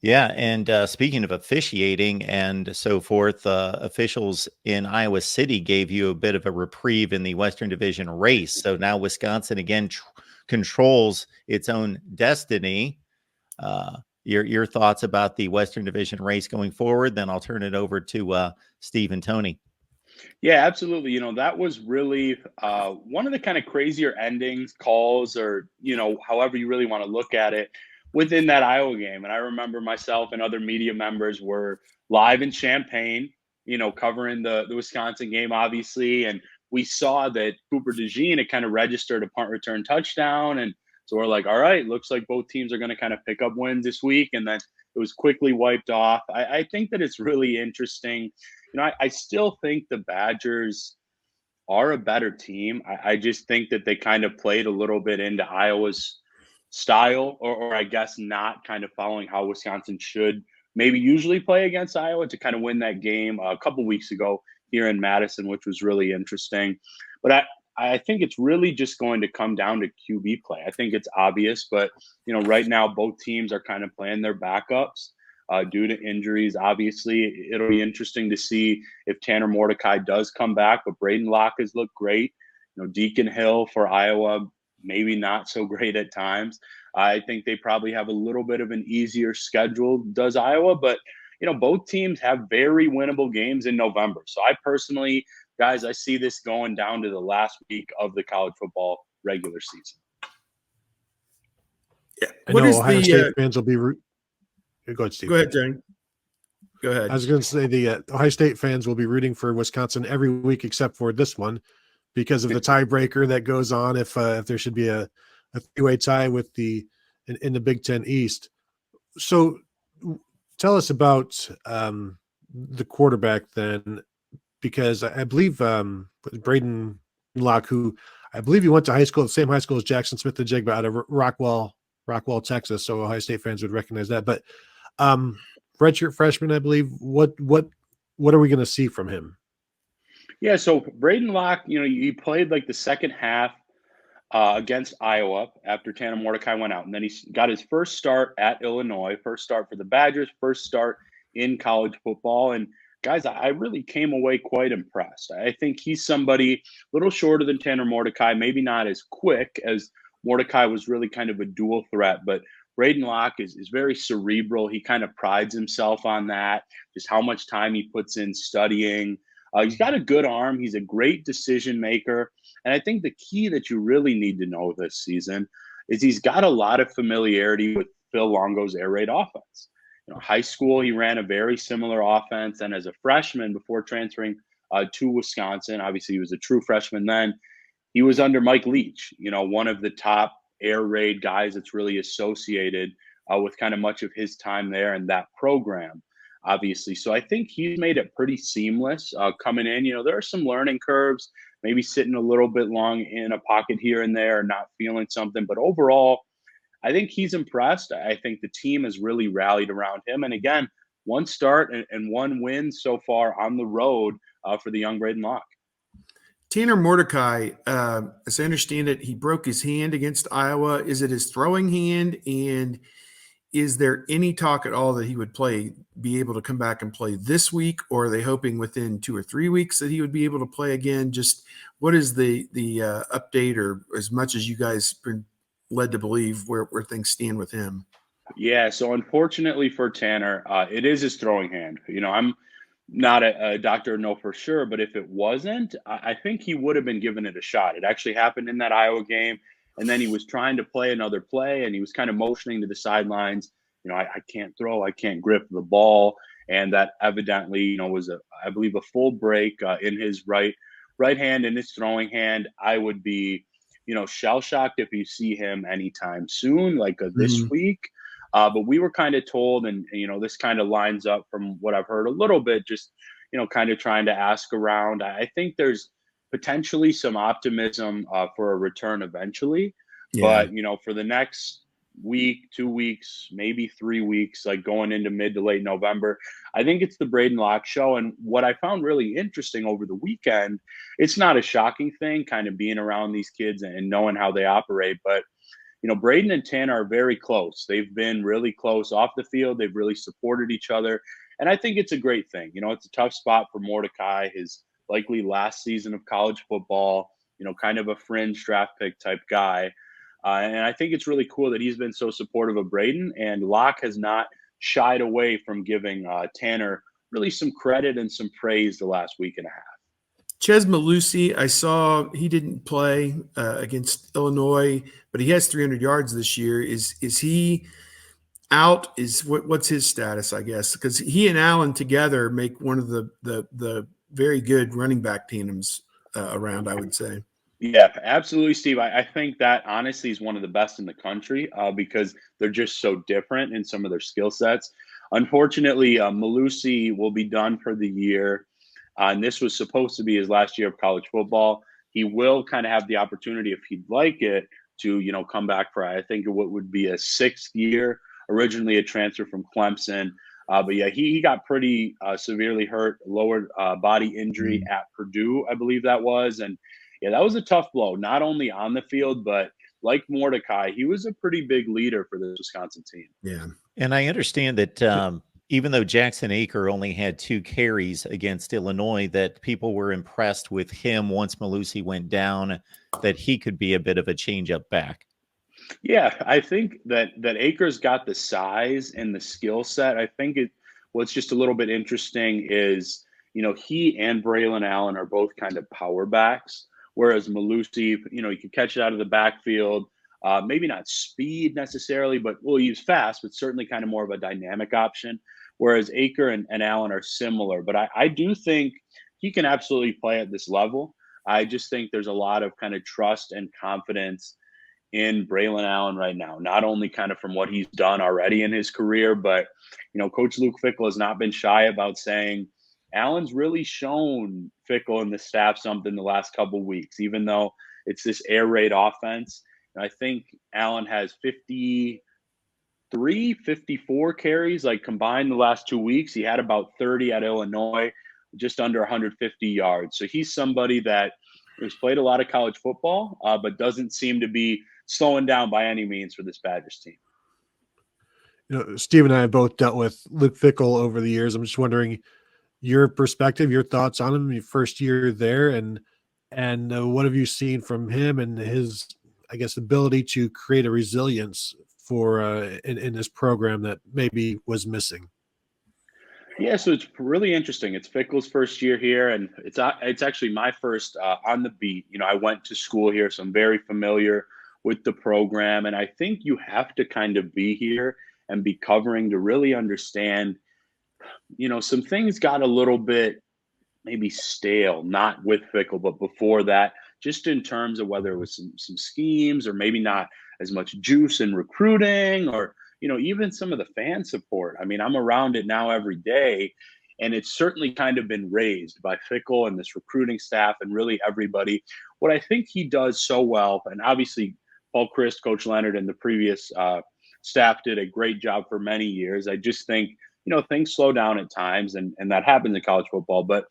Yeah, and speaking of officiating and so forth, officials in Iowa City gave you a bit of a reprieve in the Western Division race. So now Wisconsin again controls its own destiny. Your thoughts about the Western Division race going forward? Then I'll turn it over to Steve and Tony. Yeah, absolutely. That was really one of the kind of crazier endings, calls, or, however you really want to look at it within that Iowa game. And I remember myself and other media members were live in Champaign, covering the Wisconsin game, obviously. And we saw that Cooper DeJean had kind of registered a punt return touchdown. And so we're like, all right, looks like both teams are going to kind of pick up wins this week. And then it was quickly wiped off. I think that it's really interesting. I still think the Badgers are a better team. I just think that they kind of played a little bit into Iowa's style, or I guess not kind of following how Wisconsin should maybe usually play against Iowa to kind of win that game a couple weeks ago here in Madison, which was really interesting. But I think it's really just going to come down to QB play. I think it's obvious, but right now both teams are kind of playing their backups due to injuries. Obviously, it'll be interesting to see if Tanner Mordecai does come back, but Braden Locke has looked great. Deacon Hill for Iowa, maybe not so great at times. I think they probably have a little bit of an easier schedule, does Iowa, but both teams have very winnable games in November. So I personally, guys, I see this going down to the last week of the college football regular season. Yeah. What is Ohio State fans will be go ahead, Steve. Go ahead, Jane. Go ahead. I was going to say the Ohio State fans will be rooting for Wisconsin every week except for this one because of the tiebreaker that goes on if there should be a three-way tie with in the Big Ten East. So tell us about the quarterback then, because I believe Braden Locke, who I believe he went to the same high school as Jackson Smith-Njigba out of Rockwall, Texas. So Ohio State fans would recognize that. But redshirt freshman, I believe. What are we going to see from him? Yeah, so Braden Locke, he played like the second half against Iowa after Tanner Mordecai went out. And then he got his first start at Illinois, first start for the Badgers, first start in college football. And guys, I really came away quite impressed. I think he's somebody a little shorter than Tanner Mordecai, maybe not as quick as Mordecai was really kind of a dual threat, but Braden Locke is very cerebral. He kind of prides himself on that, just how much time he puts in studying. He's got a good arm. He's a great decision maker. And I think the key that you really need to know this season is he's got a lot of familiarity with Phil Longo's air raid offense. High school, he ran a very similar offense. And as a freshman, before transferring to Wisconsin, obviously he was a true freshman then, he was under Mike Leach, one of the top air raid guys that's really associated with kind of much of his time there and that program, obviously. So I think he's made it pretty seamless coming in. There are some learning curves, maybe sitting a little bit long in a pocket here and there, not feeling something. But overall, I think he's impressed. I think the team has really rallied around him. And again, one start and one win so far on the road for the young Braden Locke. Tanner Mordecai, as I understand it, he broke his hand against Iowa. Is it his throwing hand? And is there any talk at all that he would be able to come back and play this week? Or are they hoping within 2 or 3 weeks that he would be able to play again? Just what is the update, or as much as you guys been led to believe where things stand with him? Yeah, so unfortunately for Tanner, it is his throwing hand. I'm not a doctor, know for sure, but if it wasn't, I think he would have been given it a shot. It actually happened in that Iowa game, and then he was trying to play another play, and he was kind of motioning to the sidelines. I can't throw, I can't grip the ball, and that evidently, was I believe a full break in his right hand, in his throwing hand. I would be, shell shocked if you see him anytime soon, like this week. But we were kind of told, and this kind of lines up from what I've heard a little bit, just kind of trying to ask around. I think there's potentially some optimism for a return eventually, but for the next week, 2 weeks, maybe 3 weeks, like going into mid to late November, I think it's the Braden Locke show. And what I found really interesting over the weekend, it's not a shocking thing, kind of being around these kids and knowing how they operate, but Braden and Tanner are very close. They've been really close off the field. They've really supported each other. And I think it's a great thing. It's a tough spot for Mordecai, his likely last season of college football, kind of a fringe draft pick type guy. And I think it's really cool that he's been so supportive of Braden, and Locke has not shied away from giving Tanner really some credit and some praise the last week and a half. Ches Malusi, I saw he didn't play against Illinois, but he has 300 yards this year. Is he out? What's his status, I guess? Because he and Allen together make one of the very good running back tandems around, I would say. Yeah, absolutely, Steve. I think that honestly is one of the best in the country because they're just so different in some of their skill sets. Unfortunately, Malusi will be done for the year. And this was supposed to be his last year of college football. He will kind of have the opportunity, if he'd like it, to come back for, I think, what would be a sixth year. Originally a transfer from Clemson. But yeah, he got pretty severely hurt, lower body injury at Purdue, I believe that was. And yeah, that was a tough blow, not only on the field, but like Mordecai, he was a pretty big leader for the Wisconsin team. Yeah. And I understand that even though Jackson Aker only had 2 carries against Illinois, that people were impressed with him once Malusi went down, that he could be a bit of a change-up back. Yeah, I think that Akers got the size and the skill set. I think what's just a little bit interesting is, he and Braylon Allen are both kind of power backs, whereas Malusi, he could catch it out of the backfield. Maybe not speed necessarily, but he's fast, but certainly kind of more of a dynamic option. Whereas Aker and Allen are similar. But I do think he can absolutely play at this level. I just think there's a lot of kind of trust and confidence in Braylon Allen right now, not only kind of from what he's done already in his career, but, Coach Luke Fickle has not been shy about saying Allen's really shown Fickle and the staff something the last couple of weeks, even though it's this air raid offense. And I think Allen has 54 carries, like combined the last 2 weeks. He had about 30 at Illinois, just under 150 yards. So he's somebody that has played a lot of college football, but doesn't seem to be slowing down by any means for this Badgers team. Steve and I have both dealt with Luke Fickle over the years. I'm just wondering your perspective, your thoughts on him, your first year there, and what have you seen from him and his, I guess, ability to create a resilience for in this program that maybe was missing? Yeah, so it's really interesting. It's Fickle's first year here, and it's actually my first on the beat. I went to school here, so I'm very familiar with the program. And I think you have to kind of be here and be covering to really understand, some things got a little bit maybe stale, not with Fickle, but before that, just in terms of whether it was some schemes or maybe not as much juice in recruiting or, even some of the fan support. I mean, I'm around it now every day, and it's certainly kind of been raised by Fickle and this recruiting staff and really everybody. What I think he does so well, and obviously Paul Christ, Coach Leonard, and the previous staff did a great job for many years. I just think, things slow down at times, and that happens in college football. But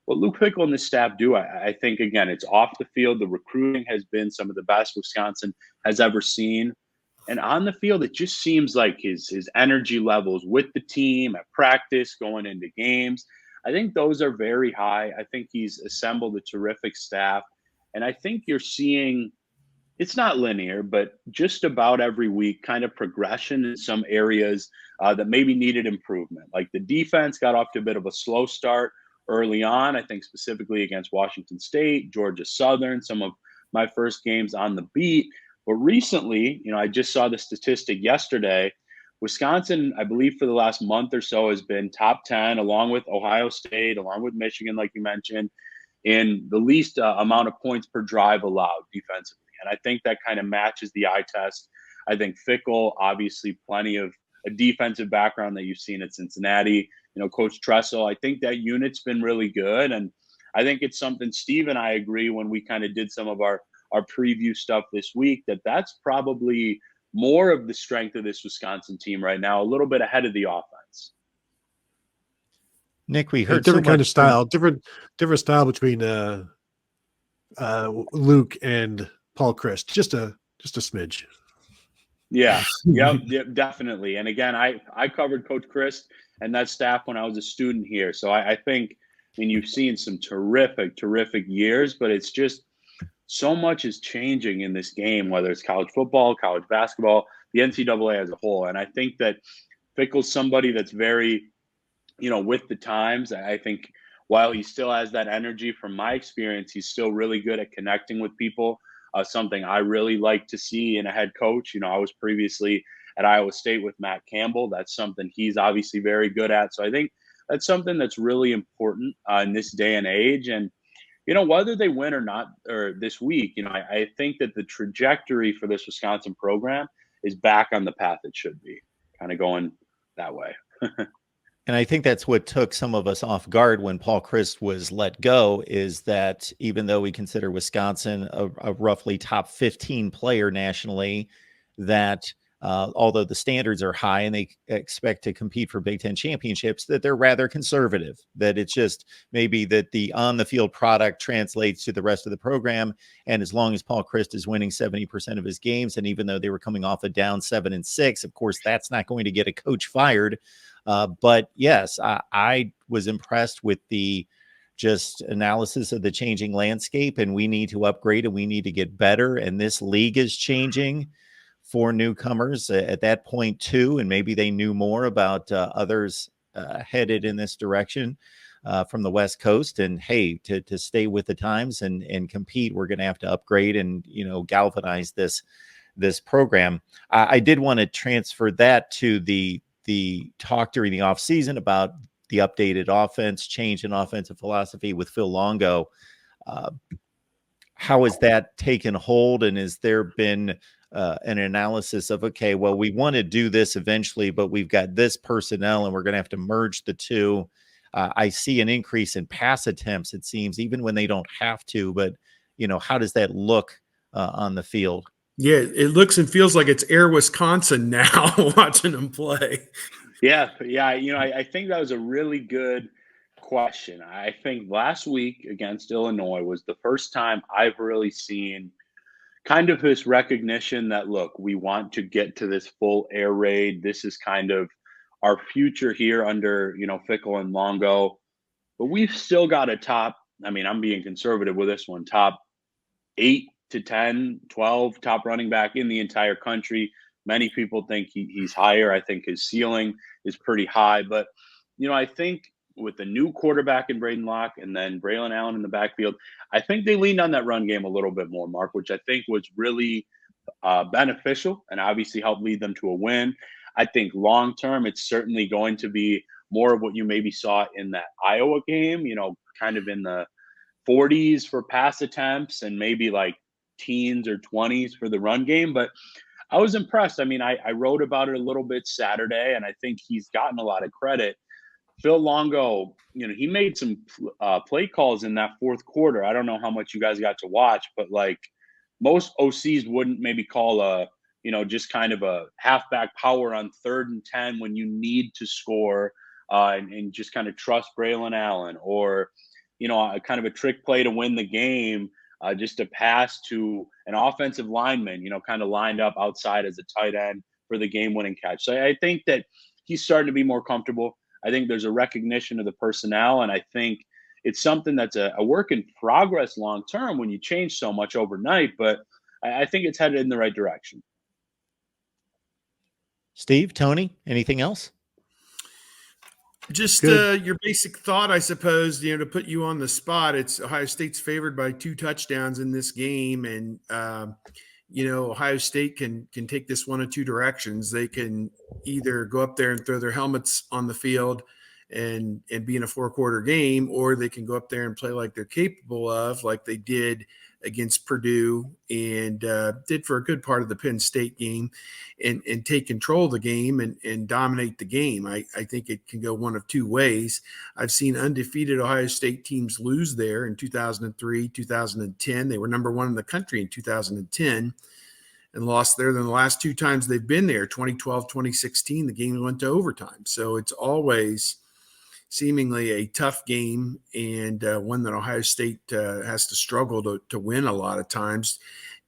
what Luke Fickle and the staff do, I think, again, it's off the field. The recruiting has been some of the best Wisconsin has ever seen. And on the field, it just seems like his energy levels with the team at practice, going into games, I think those are very high. I think he's assembled a terrific staff. And I think you're seeing, it's not linear, but just about every week kind of progression in some areas that maybe needed improvement. Like the defense got off to a bit of a slow start early on, I think specifically against Washington State, Georgia Southern, some of my first games on the beat. But recently, I just saw the statistic yesterday. Wisconsin, I believe for the last month or so, has been top 10, along with Ohio State, along with Michigan, like you mentioned, in the least amount of points per drive allowed defensively. And I think that kind of matches the eye test. I think Fickle, obviously plenty of a defensive background that you've seen at Cincinnati. Coach Tressel, I think that unit's been really good. And I think it's something Steve and I agree when we kind of did some of our preview stuff this week, that's probably more of the strength of this Wisconsin team right now, a little bit ahead of the offense. Nick, we heard different kind of style, different style between Luke and Paul Christ, just a smidge. Yeah. Yep. Definitely. And again, I covered Coach Chris and that staff when I was a student here. So I think, I mean, you've seen some terrific years, but it's just so much is changing in this game, whether it's college football, college basketball, the NCAA as a whole. And I think that Fickle's somebody that's very, with the times. I think while he still has that energy, from my experience, he's still really good at connecting with people. Something I really like to see in a head coach. I was previously at Iowa State with Matt Campbell. That's something he's obviously very good at. So I think that's something that's really important in this day and age. And whether they win or not, or this week, I think that the trajectory for this Wisconsin program is back on the path it should be, kind of going that way. And I think that's what took some of us off guard when Paul Chryst was let go, is that even though we consider Wisconsin a roughly top 15 player nationally, that although the standards are high and they expect to compete for Big Ten championships, that they're rather conservative, that it's just maybe that the on the field product translates to the rest of the program. And as long as Paul Chryst is winning 70% of his games, and even though they were coming off a down 7-6, of course, that's not going to get a coach fired. But yes, I was impressed with the just analysis of the changing landscape, and we need to upgrade and we need to get better. And this league is changing for newcomers at that point too. And maybe they knew more about others headed in this direction from the West Coast. And hey, to stay with the times and compete, we're going to have to upgrade and, galvanize this program. I did want to transfer that to the talk during the offseason about the updated offense, change in offensive philosophy with Phil Longo. How has that taken hold? And has there been an analysis of, okay, well, we want to do this eventually, but we've got this personnel and we're going to have to merge the two. I see an increase in pass attempts, it seems, even when they don't have to, but how does that look on the field? Yeah, it looks and feels like it's Air Wisconsin now watching them play. Yeah. I think that was a really good question. I think last week against Illinois was the first time I've really seen kind of this recognition that, look, we want to get to this full air raid. This is kind of our future here under, Fickle and Longo. But we've still got a top, I'm being conservative with this one, top 8 to 10, 12 top running back in the entire country. Many people think he's higher. I think his ceiling is pretty high. But, I think with the new quarterback in Braden Locke and then Braylon Allen in the backfield, I think they leaned on that run game a little bit more, Mark, which I think was really beneficial and obviously helped lead them to a win. I think long term, it's certainly going to be more of what you maybe saw in that Iowa game, kind of in the 40s for pass attempts and maybe like teens or 20s for the run game. But I was impressed. I wrote about it a little bit Saturday, and I think he's gotten a lot of credit. Phil Longo, he made some play calls in that fourth quarter. I don't know how much you guys got to watch, but like most OCs wouldn't maybe call just kind of a halfback power on 3rd and 10 when you need to score and just kind of trust Braylon Allen, or, a kind of a trick play to win the game, just a pass to an offensive lineman, kind of lined up outside as a tight end for the game-winning catch. So I think that he's starting to be more comfortable. I think there's a recognition of the personnel, and I think it's something that's a work in progress long term when you change so much overnight, but I think it's headed in the right direction. Steve, Tony, anything else? Just your basic thought, I suppose, to put you on the spot. It's Ohio State's favored by 2 touchdowns in this game. And, Ohio State can take this one of 2 directions. They can either go up there and throw their helmets on the field and be in a 4-quarter game, or they can go up there and play like they're capable of, like they did against Purdue and did for a good part of the Penn State game, and take control of the game and dominate the game. I think it can go one of 2 ways. I've seen undefeated Ohio State teams lose there in 2003, 2010. They were number 1 in the country in 2010 and lost there. Then the last 2 times they've been there, 2012, 2016, the game went to overtime. So it's always seemingly a tough game, and one that Ohio State has to struggle to win a lot of times.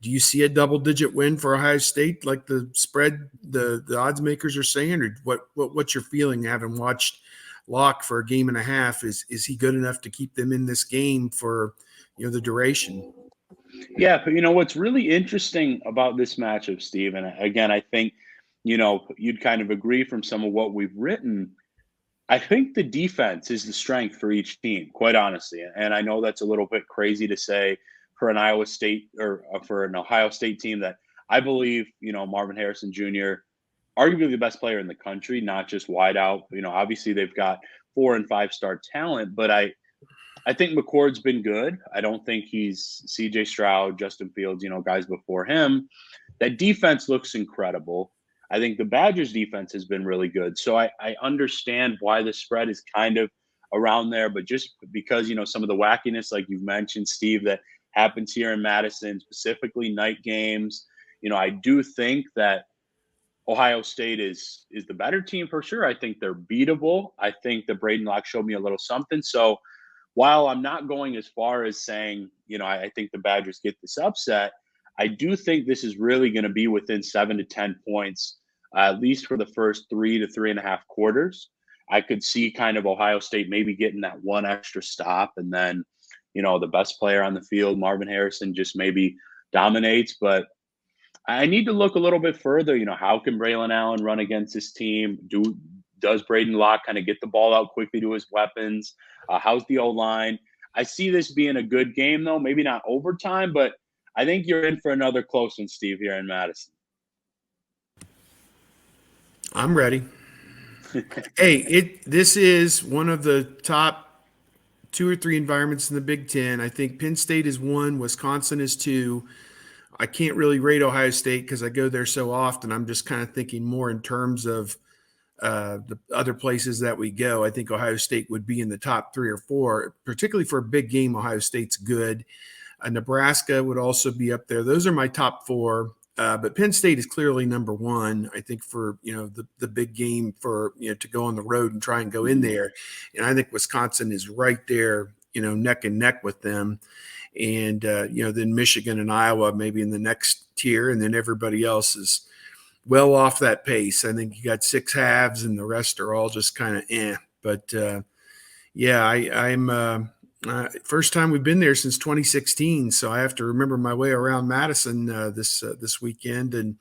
Do you see a double-digit win for Ohio State, like the spread, the odds makers are saying, or what's your feeling having watched Locke for a game and a half? Is he good enough to keep them in this game for the duration? Yeah, but what's really interesting about this matchup, Steve, and again, I think you'd kind of agree from some of what we've written. I think the defense is the strength for each team, quite honestly. And I know that's a little bit crazy to say for an Iowa State or for an Ohio State team that I believe, Marvin Harrison Jr., arguably the best player in the country, not just wide out. Obviously they've got 4 and 5-star talent, but I think McCord's been good. I don't think he's CJ Stroud, Justin Fields, guys before him. That defense looks incredible. I think the Badgers defense has been really good. So I understand why the spread is kind of around there, but just because, some of the wackiness, like you've mentioned, Steve, that happens here in Madison, specifically night games, I do think that Ohio State is the better team for sure. I think they're beatable. I think that Braden Locke showed me a little something. So while I'm not going as far as saying, I think the Badgers get this upset, I do think this is really going to be within 7 to 10 points, at least for the first 3 to 3.5 quarters. I could see kind of Ohio State maybe getting that one extra stop, and then, the best player on the field, Marvin Harrison, just maybe dominates. But I need to look a little bit further. How can Braylon Allen run against this team? Does Braden Locke kind of get the ball out quickly to his weapons? How's the O-line? I see this being a good game, though. Maybe not overtime, but I think you're in for another close one, Steve, here in Madison. I'm ready. Hey, this is one of the top 2 or 3 environments in the Big Ten. I think Penn State is 1, Wisconsin is 2. I can't really rate Ohio State because I go there so often. I'm just kind of thinking more in terms of the other places that we go. I think Ohio State would be in the top 3 or 4, particularly for a big game. Ohio State's good. Nebraska would also be up there. Those are my top 4. But Penn State is clearly number 1, I think, for, the big game for, to go on the road and try and go in there. And I think Wisconsin is right there, neck and neck with them. And, then Michigan and Iowa maybe in the next tier. And then everybody else is well off that pace. I think you got 6 halves and the rest are all just kind of But, I'm first time we've been there since 2016, so I have to remember my way around Madison this weekend. And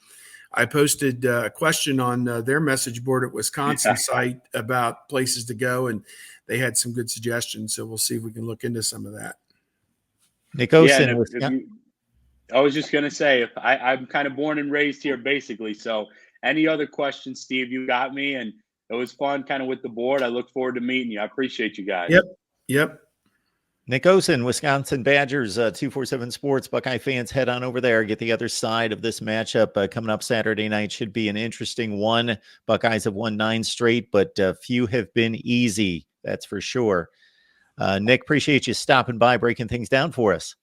I posted a question on their message board at Wisconsin site about places to go, and they had some good suggestions. So we'll see if we can look into some of that. Nick Osen, I was just going to say, I'm kind of born and raised here, basically. So any other questions, Steve, you got me. And it was fun kind of with the board. I look forward to meeting you. I appreciate you guys. Yep. Nick Osen, Wisconsin Badgers, 247 Sports. Buckeye fans, head on over there. Get the other side of this matchup coming up Saturday night. Should be an interesting one. Buckeyes have won 9 straight, but few have been easy. That's for sure. Nick, appreciate you stopping by, breaking things down for us.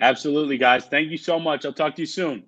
Absolutely, guys. Thank you so much. I'll talk to you soon.